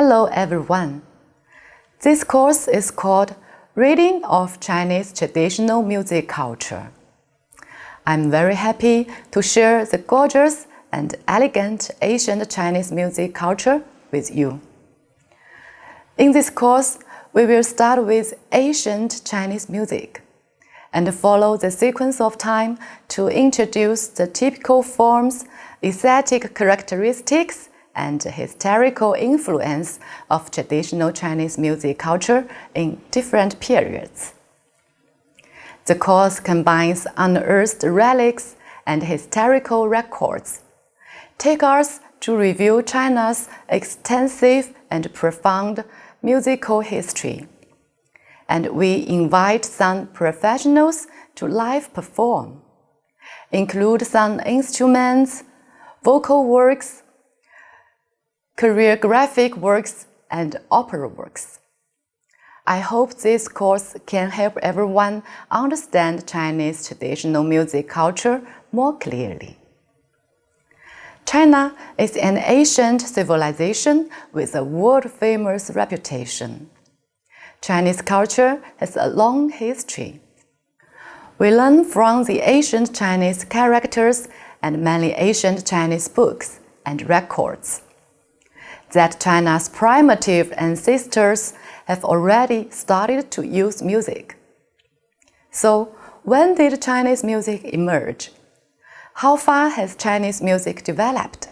Hello everyone. This course is called Reading of Chinese Traditional Music Culture. I'm very happy to share the gorgeous and elegant ancient Chinese music culture with you. In this course, we will start with ancient Chinese music and follow the sequence of time to introduce the typical forms, aesthetic characteristics, and historical influence of traditional Chinese music culture in different periods. The course combines unearthed relics and historical records. Take us to review China's extensive and profound musical history. And we invite some professionals to live perform, include some instruments, vocal works, choreographic works, and opera works. I hope this course can help everyone understand Chinese traditional music culture more clearly. China is an ancient civilization with a world-famous reputation. Chinese culture has a long history. We learn from the ancient Chinese characters and many ancient Chinese books and records that China's primitive ancestors have already started to use music. So, when did Chinese music emerge? How far has Chinese music developed?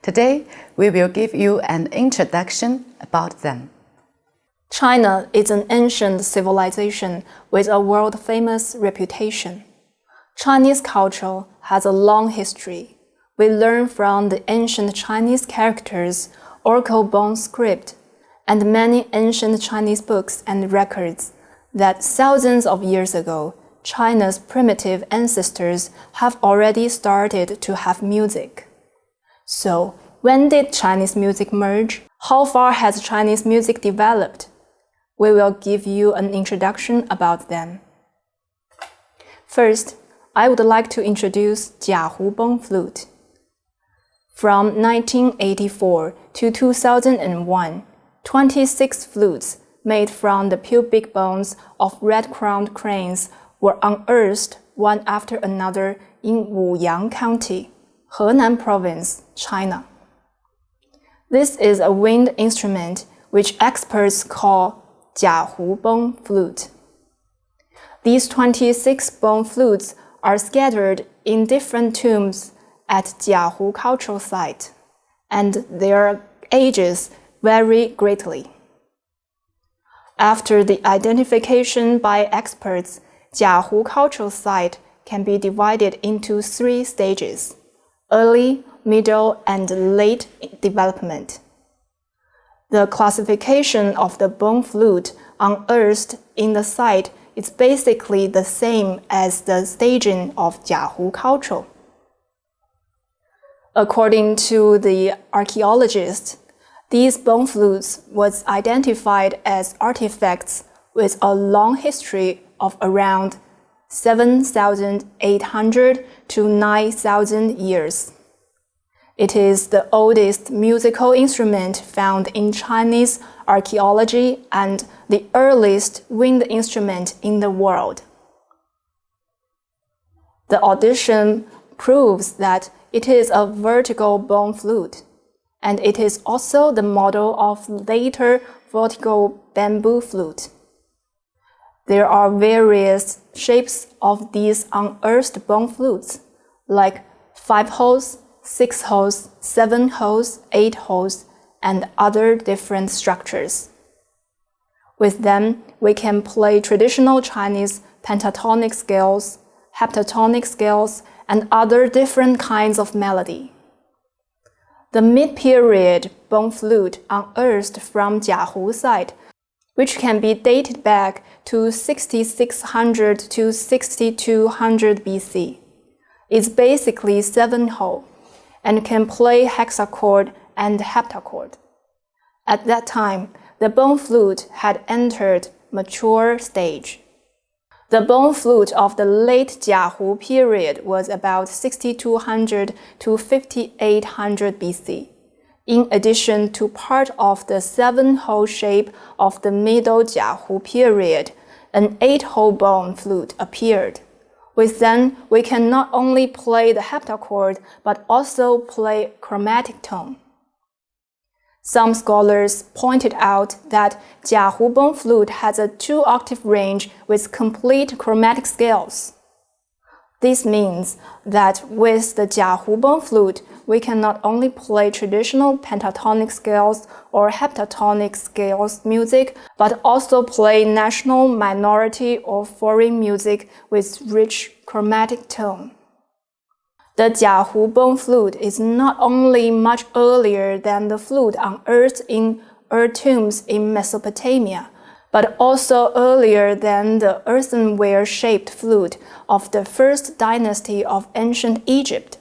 Today, we will give you an introduction about them. China is an ancient civilization with a world-famous reputation. Chinese culture has a long history. We learn from the ancient Chinese characters, oracle bone script, and many ancient Chinese books and records that thousands of years ago, China's primitive ancestors have already started to have music. So, when did Chinese music merge? How far has Chinese music developed? We will give you an introduction about them. First, I would like to introduce Jiahu bone flute. From 1984 to 2001, 26 flutes made from the pubic bones of red-crowned cranes were unearthed one after another in Wuyang County, Henan Province, China. This is a wind instrument which experts call Jiahu bone flute. These 26 bone flutes are scattered in different tombs at Jiahu cultural site, and their ages vary greatly. After the identification by experts, Jiahu cultural site can be divided into 3 stages: early, middle, and late development. The classification of the bone flute unearthed in the site is basically the same as the staging of Jiahu culture. According to the archaeologists, these bone flutes was identified as artifacts with a long history of around 7,800 to 9,000 years. It is the oldest musical instrument found in Chinese archaeology and the earliest wind instrument in the world. The audition proves that it is a vertical bone flute, and it is also the model of later vertical bamboo flute. There are various shapes of these unearthed bone flutes, like 5 holes, 6 holes, 7 holes, 8 holes, and other different structures. With them, we can play traditional Chinese pentatonic scales, heptatonic scales, and other different kinds of melody. The mid-period bone flute unearthed from Jiahu site, which can be dated back to 6600 to 6200 BC, is basically 7-hole and can play hexachord and heptachord. At that time, the bone flute had entered mature stage. The bone flute of the late Jiahu period was about 6200 to 5800 BC. in addition to part of the 7-hole shape of the Middle Jiahu period, an 8-hole bone flute appeared. With them, we can not only play the heptachord, but also play chromatic tone. Some scholars pointed out that Jiahu bone flute has a 2-octave range with complete chromatic scales. This means that with the Jiahu bone flute, we can not only play traditional pentatonic scales or heptatonic scales music, but also play national, minority, or foreign music with rich chromatic tone. The Jiahu bone flute is not only much earlier than the flute unearthed in earth tombs in Mesopotamia, but also earlier than the earthenware-shaped flute of the first dynasty of ancient Egypt,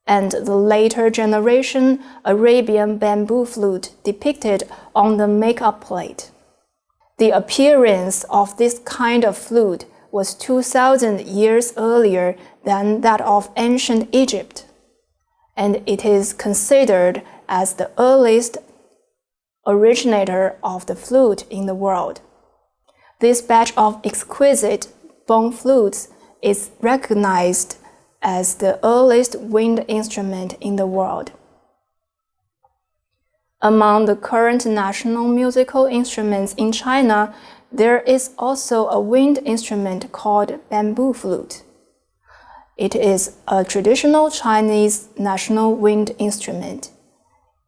and the later generation Arabian bamboo flute depicted on the makeup plate. The appearance of this kind of flute was 2,000 years earlier than that of ancient Egypt, and it is considered as the earliest originator of the flute in the world. This batch of exquisite bone flutes is recognized as the earliest wind instrument in the world. Among the current national musical instruments in China, there is also a wind instrument called bamboo flute. It is a traditional Chinese national wind instrument.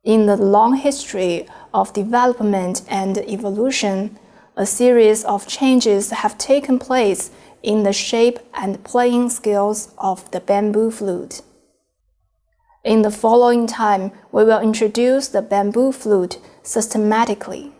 In the long history of development and evolution, a series of changes have taken place in the shape and playing skills of the bamboo flute. In the following time, we will introduce the bamboo flute systematically.